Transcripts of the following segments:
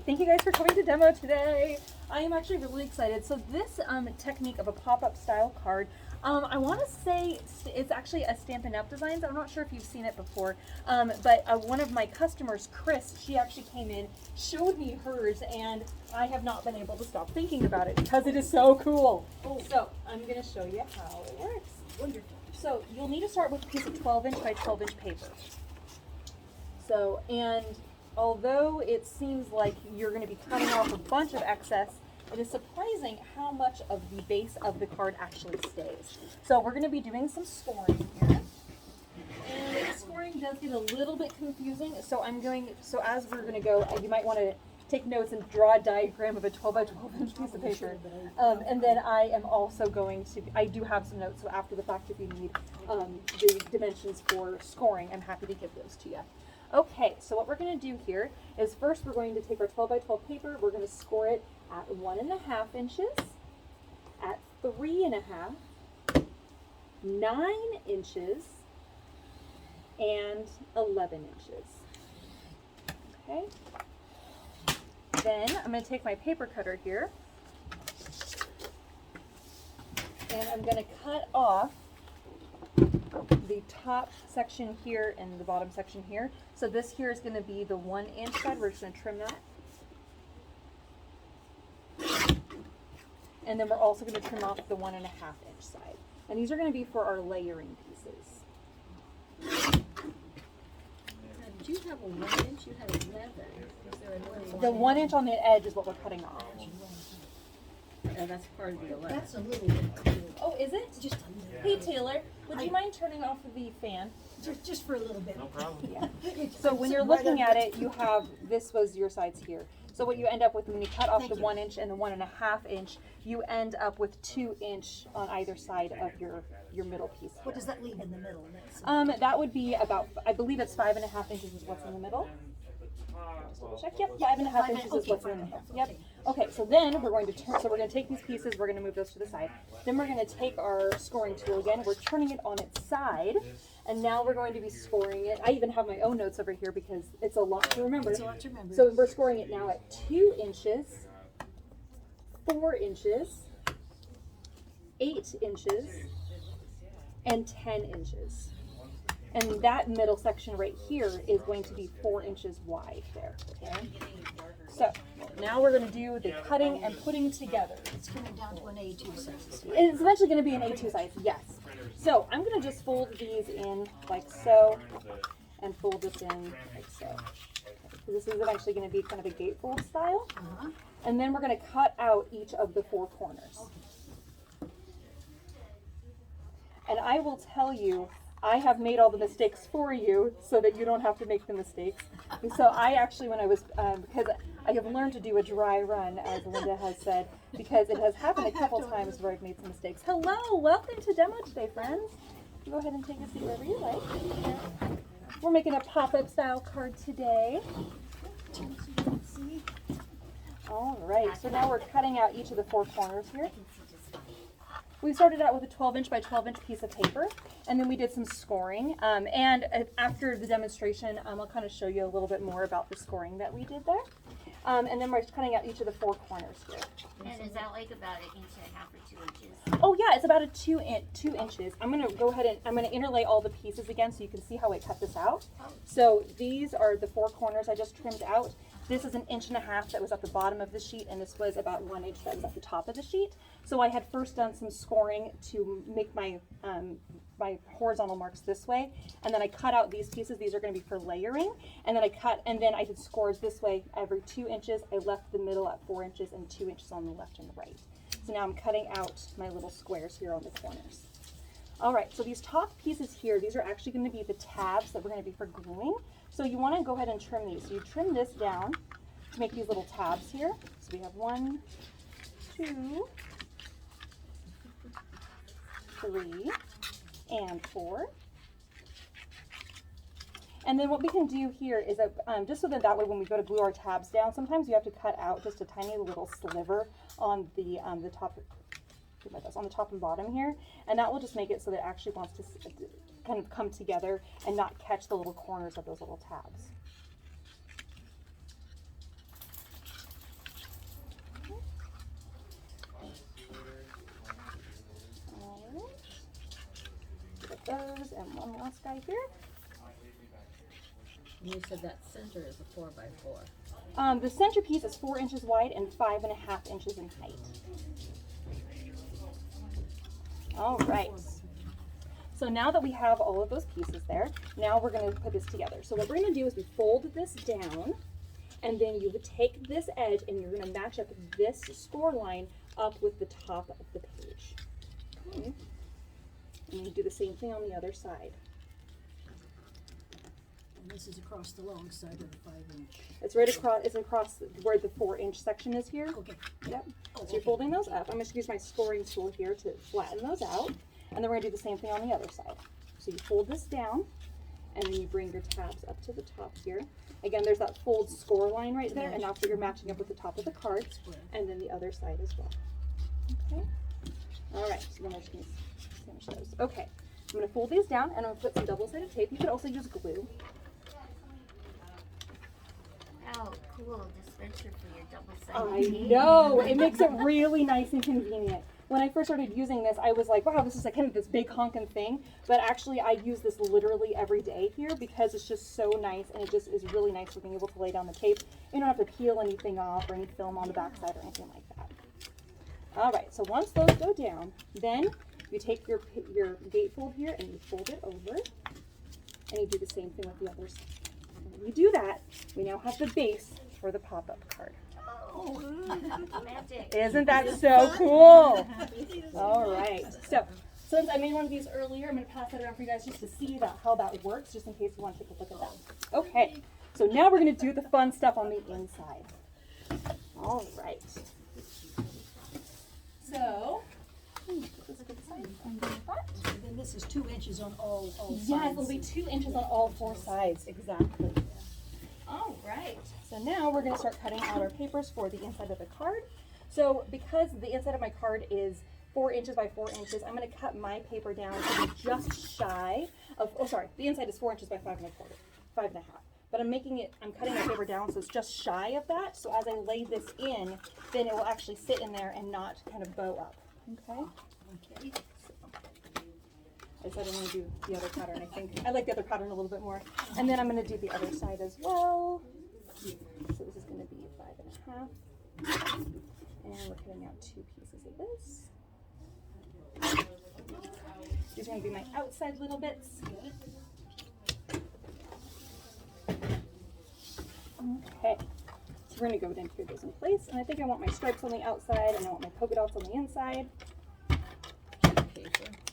thank you guys for coming to demo today. I am actually really excited. So this technique of a pop-up style card, I want to say it's actually a Stampin' Up! Designs. I'm not sure if you've seen it before, but one of my customers, Chris, she actually came in, showed me hers, and I have not been able to stop thinking about it because it is so cool. So I'm going to show you how it works. Wonderful. So you'll need to start with a piece of 12-inch by 12-inch paper. So, and although it seems like you're going to be cutting off a bunch of excess, it is surprising how much of the base of the card actually stays. So we're going to be doing some scoring here. And scoring does get a little bit confusing, so so as we're going to go, you might want to take notes and draw a diagram of a 12 by 12 inch piece of paper. And then I am also going to, I do have some notes, so after the fact, if you need the dimensions for scoring, I'm happy to give those to you. Okay, so what we're going to do here is first we're going to take our 12 by 12 paper, we're going to score it at 1.5 inches, at 3.5, 9 inches, and 11 inches. Okay. Then I'm going to take my paper cutter here, and I'm going to cut off the top section here and the bottom section here. So this here is going to be the 1 inch side. We're just going to trim that. And then we're also going to trim off the 1.5 inch side. And these are going to be for our layering pieces. Did you have a 1 inch? You had 11. Is there another The 1 inch on the edge is what we're cutting off. That's part of the 11. That's a little bit. Oh, is it? Just a little. Hey Taylor, would you mind turning off the fan? Just for a little bit. No problem. Yeah. So when you're looking at it, you have, this was your sides here. So what you end up with when you cut off the 1 inch and the 1.5 inch, you end up with 2 inch on either side of your middle piece. What does that leave in the middle? That's That would be about, I believe it's 5.5 inches is what's in the middle. Just double check. Yep, 5.5 inches is what's in the middle. Yep. Okay, so then we're going to turn. So we're going to take these pieces. We're going to move those to the side. Then we're going to take our scoring tool again. We're turning it on its side, and now we're going to be scoring it. I even have my own notes over here because it's a lot to remember. It's a lot to remember. So we're scoring it now at 2 inches, 4 inches, 8 inches, and 10 inches. And that middle section right here is going to be 4 inches wide there. Okay. So now we're going to do the cutting and putting together. It's coming down to an A2 size. It's eventually going to be an A2 size, yes. So I'm going to just fold these in like so, and fold this in like so. So this is eventually going to be kind of a gatefold style. And then we're going to cut out each of the 4 corners. And I will tell you, I have made all the mistakes for you so that you don't have to make the mistakes. And so I actually, when I was, because I have learned to do a dry run, as Linda has said, because it has happened a couple times where I've made some mistakes. Hello, welcome to demo today, friends. Go ahead and take a seat wherever you like. We're making a pop-up style card today. All right, so now we're cutting out each of the 4 corners here. We started out with a 12 inch by 12 inch piece of paper, and then we did some scoring. And after the demonstration, I'll kind of show you a little bit more about the scoring that we did there. And then we're just cutting out each of the 4 corners here. And is that like about 1.5 inches or 2 inches? Oh yeah, it's about a 2 inches. I'm gonna go ahead and I'm gonna interlay all the pieces again so you can see how I cut this out. So these are the 4 corners I just trimmed out. This is 1.5 inches that was at the bottom of the sheet, and this was about 1 inch that was at the top of the sheet. So I had first done some scoring to make my my horizontal marks this way, and then I cut out these pieces. These are going to be for layering, and then I did scores this way every 2 inches. I left the middle at 4 inches and 2 inches on the left and the right. So now I'm cutting out my little squares here on the corners. All right, so these top pieces here, these are actually going to be the tabs that we're going to be for gluing. So you want to go ahead and trim these. So you trim this down to make these little tabs here. So we have 1, 2, 3, and 4. And then what we can do here is that just so that way when we go to glue our tabs down, sometimes you have to cut out just a tiny little sliver on the top, like this, on the top and bottom here, and that will just make it so that it actually wants to kind of come together and not catch the little corners of those little tabs. those, and one last guy here. And you said that center is a 4x4. The centerpiece is 4 inches wide and 5.5 inches in height. All right. So now that we have all of those pieces there, now we're going to put this together. So what we're going to do is we fold this down, and then you would take this edge and you're going to match up this score line up with the top of the page. Okay. And you do the same thing on the other side. And this is across the long side of the 5-inch. It's right across, it's across where the 4-inch section is here. Okay. Yep. So you're folding those up. I'm going to use my scoring tool here to flatten those out. And then we're going to do the same thing on the other side. So you fold this down, and then you bring your tabs up to the top here. Again, there's that fold score line right there, and now so you're matching up with the top of the card, and then the other side as well. Okay. All right, so then we're just going to finish those. Okay, I'm going to fold these down, and I'm going to put some double-sided tape. You could also use glue. Oh, cool. Dispenser for your double-sided I tape. know, it makes it really nice and convenient. When I first started using this, I was like, wow, this is like kind of this big honking thing. But actually, I use this literally every day here because it's just so nice, and it just is really nice for being able to lay down the tape. You don't have to peel anything off or any film on the backside or anything like that. All right, so once those go down, then you take your gatefold here and you fold it over, and you do the same thing with the other side. And when you do that, we now have the base for the pop-up card. Oh, magic. Isn't that so cool? All right. So since I made one of these earlier, I'm going to pass that around for you guys just to see how that works, just in case you want to take a look at that. Okay. So now we're going to do the fun stuff on the inside. All right. So put this to the side and do that. And then this is 2 inches on all sides. Yes, it'll be 2 inches on all 4 sides. Exactly. All right. So now we're going to start cutting out our papers for the inside of the card. So because the inside of my card is 4 inches by 4 inches, I'm going to cut my paper down to be just shy of, the inside is 4 inches by 5 1/4. But I'm cutting my paper down so it's just shy of that. So as I lay this in, then it will actually sit in there and not kind of bow up. Okay? Okay. I decided I want to do the other pattern. I like the other pattern a little bit more. And then I'm going to do the other side as well. So this is going to be 5 1/2. And we're cutting out 2 pieces of this. These are going to be my outside little bits. Okay. So we're going to go ahead and put those in place. And I think I want my stripes on the outside and I want my polka dots on the inside.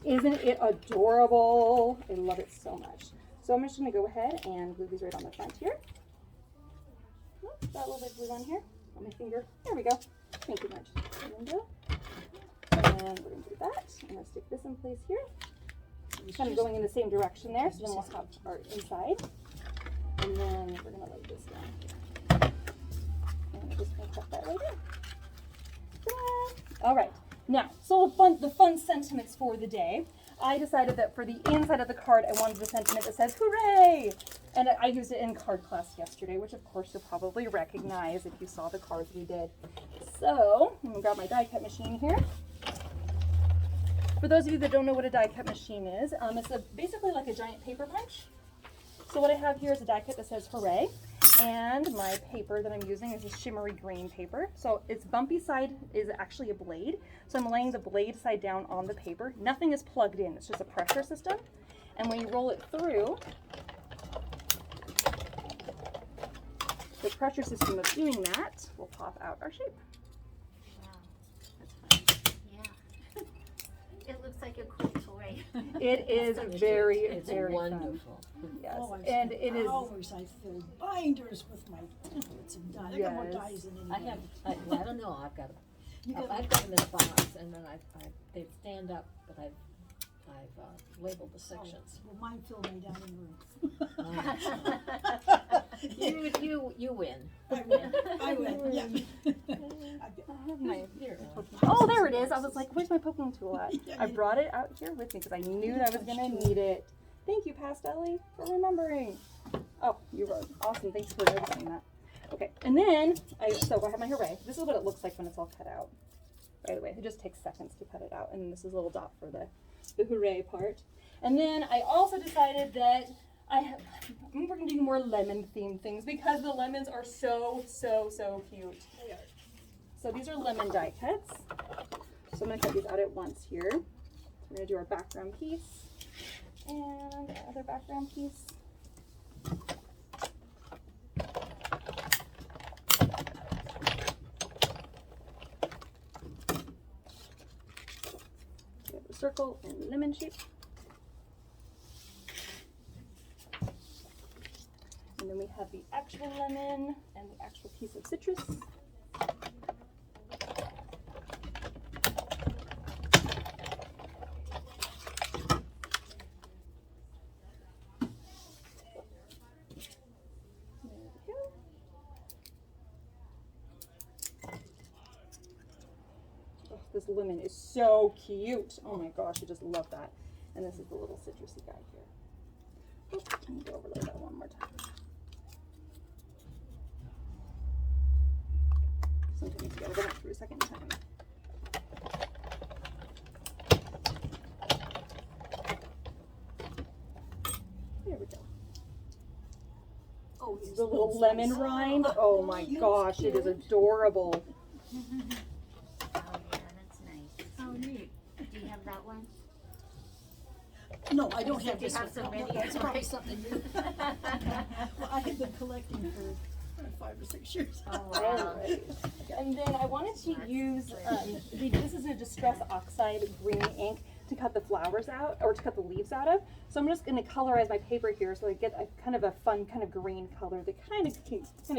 Isn't it adorable? I love it so much. So I'm just going to go ahead and glue these right on the front here. That little bit of glue on here, on my finger. There we go. Thank you much. And we're going to do that. I'm going to stick this in place here. Kind of going in the same direction there, so then we'll have our inside. And then we're going to lay this down here. And we're just going to cut that right in. All right. Now, so the fun sentiments for the day. I decided that for the inside of the card, I wanted the sentiment that says, hooray! And I used it in card class yesterday, which of course you'll probably recognize if you saw the cards we did. So, I'm going to grab my die cut machine here. For those of you that don't know what a die cut machine is, it's basically like a giant paper punch. So what I have here is a die cut that says hooray. And my paper that I'm using is a shimmery green paper. So its bumpy side is actually a blade. So I'm laying the blade side down on the paper. Nothing is plugged in, it's just a pressure system. And when you roll it through, the pressure system of doing that will pop out our shape. Wow. Yeah. It looks like a cool toy. It is very, It's very wonderful. fun. Yes, Oh, and it is. hours I filled binders with my templates and dies. I got more Yes. dies than I anybody. have, I don't know, I've got You got I've got them in a box, and then they stand up, but I've labeled the sections. Well, mine fill me down in the room. You win. I win. I win. Yeah. I have my. Here, Oh, there it is. I was like, where's my poking tool at? Yeah, I brought it out here with me because I knew that I was going to need it. Thank you, Pastelli, for remembering. Oh, you were awesome. Thanks for noticing that. Okay, and then, I have my hooray. This is what it looks like when it's all cut out. By the way, it just takes seconds to cut it out. And this is a little dot for the hooray part. And then I also decided that we're gonna do more lemon themed things because the lemons are so cute. They are. So these are lemon die cuts. So I'm gonna cut these out at once here. So we're gonna do our background piece and our other background piece. We have a circle and lemon shape. And then we have the actual lemon and the actual piece of citrus. Oh, this lemon is so cute. Oh my gosh, I just love that. And this is the little citrusy guy here. Oh, let me go overlay that one more time. Sometimes you gotta go back through a second time. There we go. Oh, This yes, is the little those lemon ones. rind. Oh my Cute, gosh, it is cute. adorable. Oh yeah, that's nice. Oh, neat. Do you have that one? No, I don't have You this have one. so No, many. that's probably something new. Well, I have been collecting for 5 or 6 years. Oh wow. Alright. And then I wanted to use, this is a Distress Oxide green ink to cut the flowers out, or to cut the leaves out of. So I'm just going to colorize my paper here so I get a kind of a fun kind of green color that kind of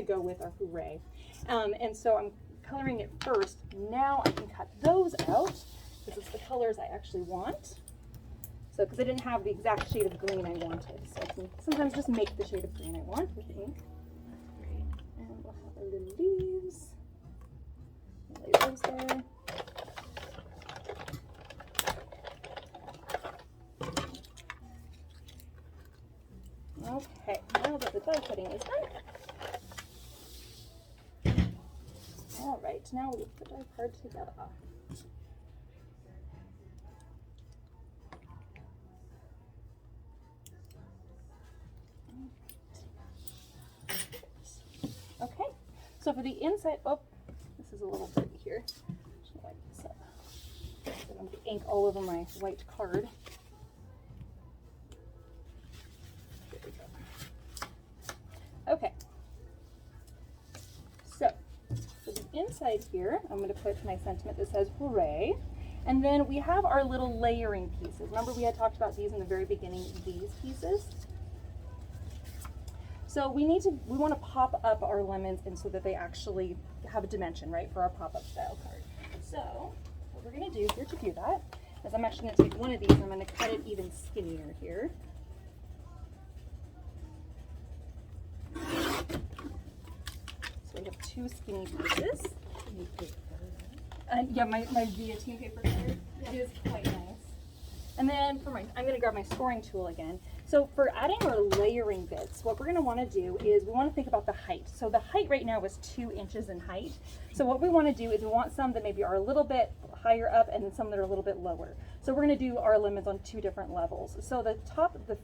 go with our hooray. And so I'm coloring it first. Now I can cut those out because it's the colors I actually want. So, because I didn't have the exact shade of green I wanted. So I can sometimes just make the shade of green I want with ink. And we'll have our little leaves. Lay those there. Okay, now that the die cutting is done. Alright, now we'll put our card together. Okay, so for the inside, oh, this is a little dirty here. Should wipe this up. I don't have the ink all over my white card. There we go. Okay. So, for the inside here, I'm going to put my sentiment that says hooray. And then we have our little layering pieces. Remember we had talked about these in the very beginning, these pieces? So we want to pop up our lemons and so that they actually have a dimension, right, for our pop-up style card. So what we're going to do here to do that is I'm actually going to take one of these and I'm going to cut it even skinnier here. So we have 2 skinny pieces. Yeah, my guillotine paper cutter. It is quite nice. And then I'm going to grab my scoring tool again. So for adding our layering bits, what we're going to want to do is we want to think about the height. So the height right now is 2 inches in height. So what we want to do is we want some that maybe are a little bit higher up and then some that are a little bit lower. So we're going to do our lemons on 2 different levels. So the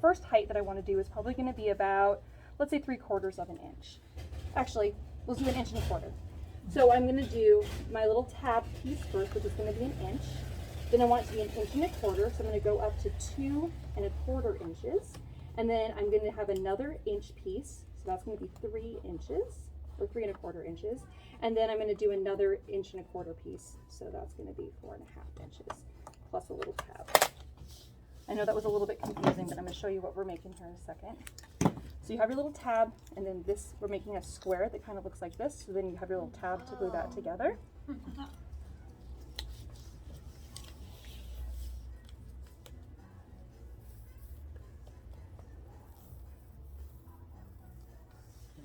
first height that I want to do is probably going to be about, let's say 3/4 of an inch. Actually, let's do 1 1/4 inches. So I'm going to do my little tab piece first, which is going to be 1 inch. Then I want it to be 1 1/4 inches, so I'm going to go up to 2 1/4 inches. And then I'm going to have another inch piece, so that's going to be 3 inches, or 3 1/4 inches. And then I'm going to do another 1 1/4 inch piece, so that's going to be 4.5 inches, plus a little tab. I know that was a little bit confusing, but I'm going to show you what we're making here in a second. So you have your little tab, and then this, we're making a square that kind of looks like this, so then you have your little tab to glue that together.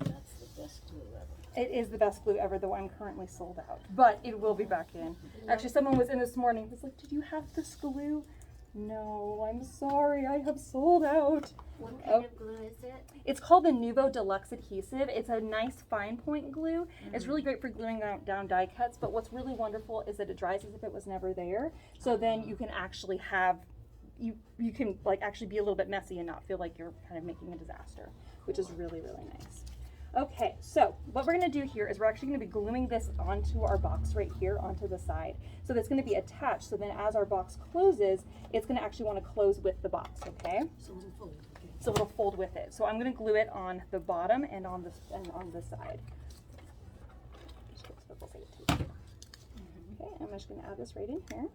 And that's the best glue ever. It is the best glue ever, though I'm currently sold out, but it will be back in. Actually, someone was in this morning, was like, did you have this glue? No, I'm sorry, I have sold out. What kind of glue is it? It's called the Nuvo Deluxe Adhesive. It's a nice fine point glue. It's really great for gluing down die cuts, but what's really wonderful is that it dries as if it was never there. So then you can actually have you can like actually be a little bit messy and not feel like you're kind of making a disaster, which is really, really nice. Okay, so what we're gonna do here is we're actually gonna be gluing this onto our box right here onto the side. So that's gonna be attached, so then as our box closes, it's gonna actually wanna close with the box, okay? So it'll fold, okay. So it'll fold with it. So I'm gonna glue it on the bottom and on the side. Okay, I'm just gonna add this right in here.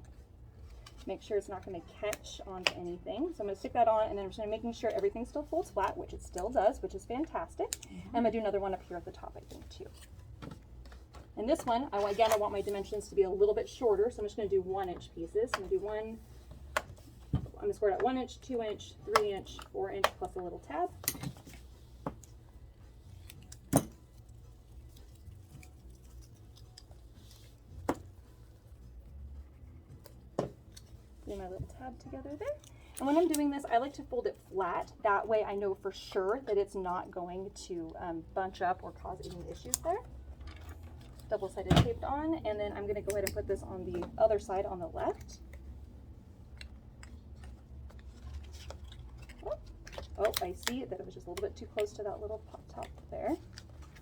Make sure it's not gonna catch onto anything. So I'm gonna stick that on, and then I'm just gonna making sure everything still folds flat, which it still does, which is fantastic. I'm gonna do another one up here at the top, I think, too. And this one, I want my dimensions to be a little bit shorter, so I'm just gonna do 1-inch pieces. I'm gonna square it out 1 inch, 2 inch, 3 inch, 4 inch, plus a little tab. My little tab together there. And when I'm doing this, I like to fold it flat. That way I know for sure that it's not going to bunch up or cause any issues there. Double-sided taped on, and then I'm gonna go ahead and put this on the other side on the left. Oh, I see that it was just a little bit too close to that little pop top there.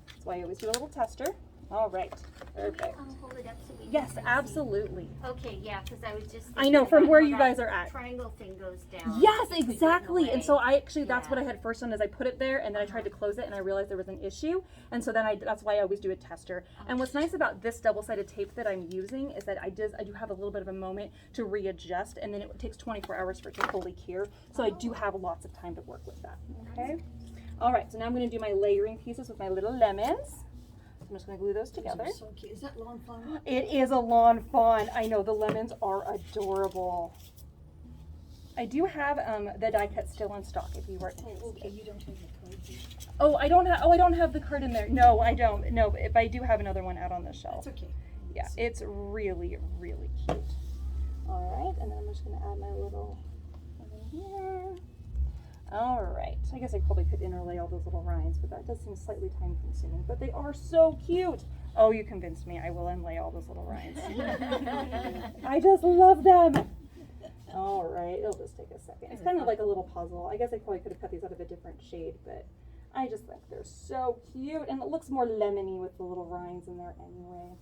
That's why I always do a little tester. All right, perfect. Hold it up so we Yes, can see. absolutely. Okay, yeah, because I was just. I know, thinking from about where how you that guys are at. Triangle thing goes down. Yes, It could get in the exactly. And so way. I actually, that's Yeah. what I had first done is I put it there and then I tried to close it and I realized there was an issue. And so then that's why I always do a tester. And what's nice about this double-sided tape that I'm using is that I do have a little bit of a moment to readjust, and then it takes 24 hours for it to fully cure. So I do have lots of time to work with that, okay? All right, so now I'm gonna do my layering pieces with my little lemons. I'm just gonna glue those together. Those are so cute. Is that lawn fawn? It is a lawn fawn. I know, the lemons are adorable. I do have the die cut still in stock if you were Oh, interested. okay, you don't have the card here. Oh, I don't have the card in there. No, I don't. No, if I do have another one out on the shelf. That's okay. Yeah, it's really, really cute. All right, and then I'm just gonna add my little one in here. All right, I guess I probably could interlay all those little rinds, but that does seem slightly time consuming, but they are so cute. Oh, you convinced me. I will inlay all those little rinds. I just love them. All right, it'll just take a second. It's kind of like a little puzzle. I guess I probably could have cut these out of a different shade, but I just think they're so cute, and it looks more lemony with the little rinds in there anyway.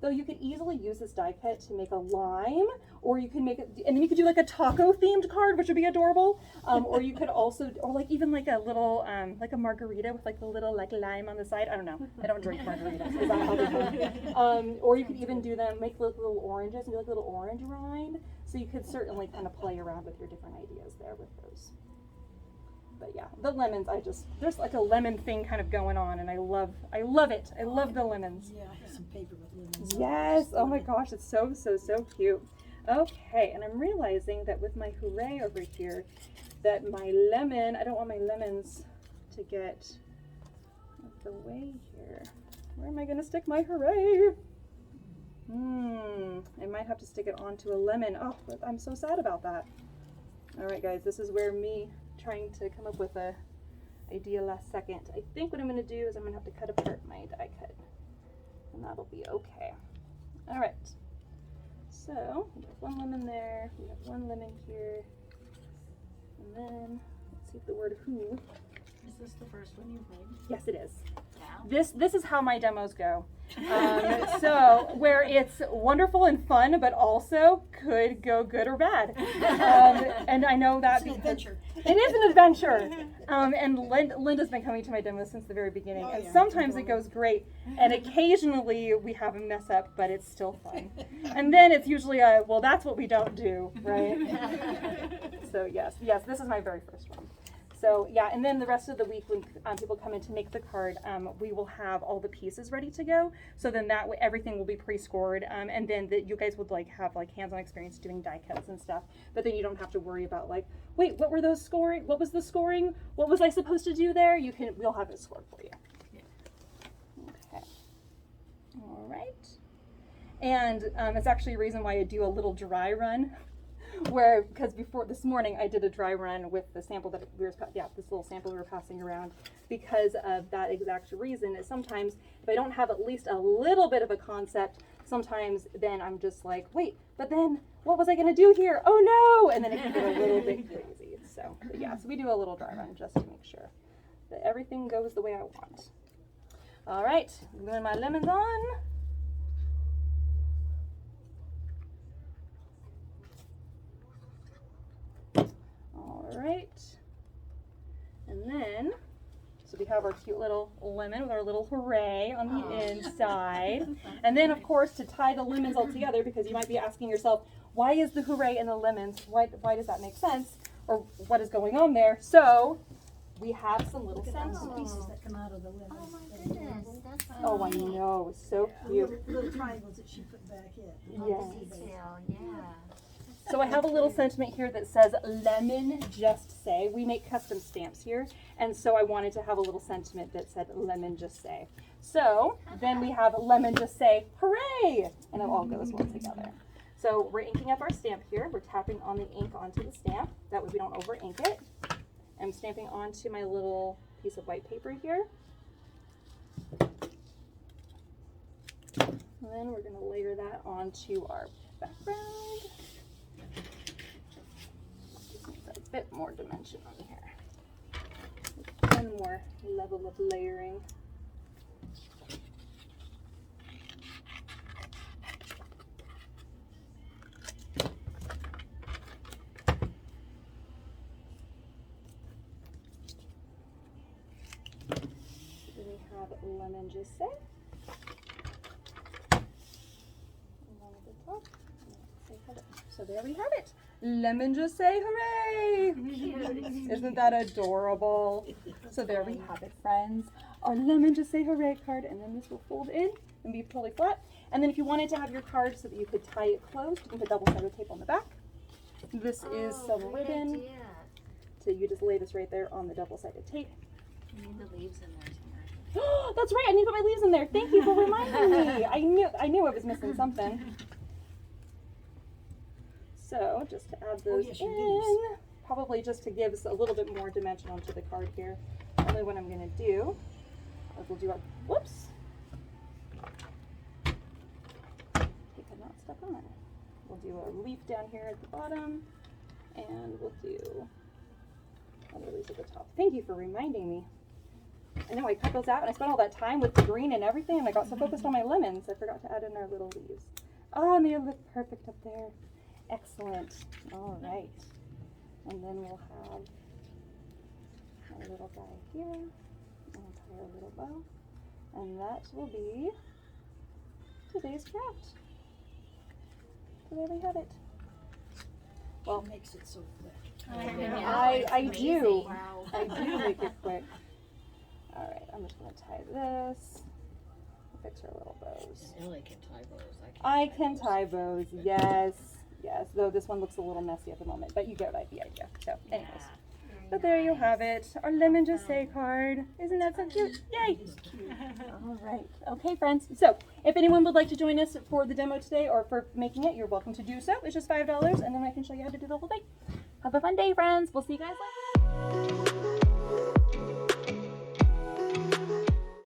Though you could easily use this die cut to make a lime, or you can make it, and then you could do like a taco themed card, which would be adorable. Or you could also, or like even like a little, like a margarita with like the little like lime on the side. I don't know. I don't drink margaritas because I'm healthy. Or you could even do them, make little oranges and do like a little orange rind. So you could certainly kind of play around with your different ideas there with those. But yeah, the lemons, there's like a lemon thing kind of going on, and I love it. I love the lemons. Yeah, I have some paper with lemons. Yes, oh my gosh, it's so cute. Okay, and I'm realizing that with my hooray over here, that my lemon, I don't want my lemons to get out of the way here. Where am I gonna stick my hooray? I might have to stick it onto a lemon. Oh, I'm so sad about that. All right, guys, this is where me trying to come up with a idea last second. I think what I'm going to do is I'm going to have to cut apart my die cut, and that'll be okay. All right, so we have one lemon there, we have one lemon here, and then let's see if the word who. Is this the first one you've made? Yes, it is. Wow. This is how my demos go. So where it's wonderful and fun, but also could go good or bad. And I know that It's an adventure. it is an adventure. And Linda's been coming to my demos since the very beginning. Oh, And yeah, sometimes it goes great, and occasionally we have a mess up, but it's still fun. And then it's usually well, that's what we don't do, right? So yes, this is my very first one. So yeah, and then the rest of the week when people come in to make the card, we will have all the pieces ready to go. So then that way everything will be pre-scored, and then you guys would have hands-on experience doing die cuts and stuff. But then you don't have to worry about wait, what were those scoring? What was the scoring? What was I supposed to do there? We'll have it scored for you. Okay. All right. And it's actually a reason why I do a little dry run. Because before this morning I did a dry run with the sample that this little sample we were passing around, because of that exact reason. Is sometimes if I don't have at least a little bit of a concept, sometimes then I'm just like, wait, but then what was I gonna do here? Oh no! And then it can get a little bit crazy. So, but yeah, so we do a little dry run just to make sure that everything goes the way I want. All right, gluing my lemons on. All right, and then, so we have our cute little lemon with our little hooray on the inside. And then, of course, to tie the lemons all together, because you might be asking yourself, why is the hooray in the lemons? Why does that make sense? Or what is going on there? So, we have some little Look at those sentiments. pieces that come out of the lemons. Oh my They're goodness, adorable. that's so Oh, I neat. know, so cute. Little triangles that she put back in. Oh, Yes. the detail, yeah. So I have a little sentiment here that says, lemon just say. We make custom stamps here, and so I wanted to have a little sentiment that said, lemon just say. So then we have lemon just say, hooray! And it all goes well together. So we're inking up our stamp here. We're tapping on the ink onto the stamp. That way we don't over ink it. I'm stamping onto my little piece of white paper here. And then we're going to layer that onto our background. A bit more dimension on here. One more level of layering. Then we have lemon just say. Along the top. Say hello. So there we have it. Lemon just say hooray! Isn't that adorable? So there we have it, friends. Our lemon just say hooray card, and then this will fold in and be totally flat. And then if you wanted to have your card so that you could tie it closed, you can put double-sided tape on the back. This is Oh, some great ribbon. idea. So you just lay this right there on the double-sided tape. You need the leaves in there too. That's right, I need to put my leaves in there. Thank you for reminding me. I knew I was missing something. So just to add those yes, your in, leaves. probably just to give us a little bit more dimension onto the card here. Only what I'm gonna do is we'll do our, whoops. Tape had not stuck on. We'll do a leaf down here at the bottom, and we'll do other leaves at the top. Thank you for reminding me. I know I cut those out and I spent all that time with the green and everything, and I got so focused on my lemons I forgot to add in our little leaves. Oh, and they look perfect up there. Excellent. All right. And then we'll have our little guy here. And we'll tie our little bow. And that will be today's craft. So there we have it. Well, She makes it so quick. I know. know, I it's do. amazing. Wow. I do make it quick. All right, I'm just gonna tie this. Fix our little bows. Ellie can tie bows. I can tie bows, yes, yes. Though this one looks a little messy at the moment, but you get the idea. So, anyways, Yeah, but there you very have nice. it. Our lemon just say card. Isn't that so cute? Yay! It's cute. All right. Okay, friends. So, if anyone would like to join us for the demo today or for making it, you're welcome to do so. It's just $5, and then I can show you how to do the whole thing. Have a fun day, friends. We'll see you guys later.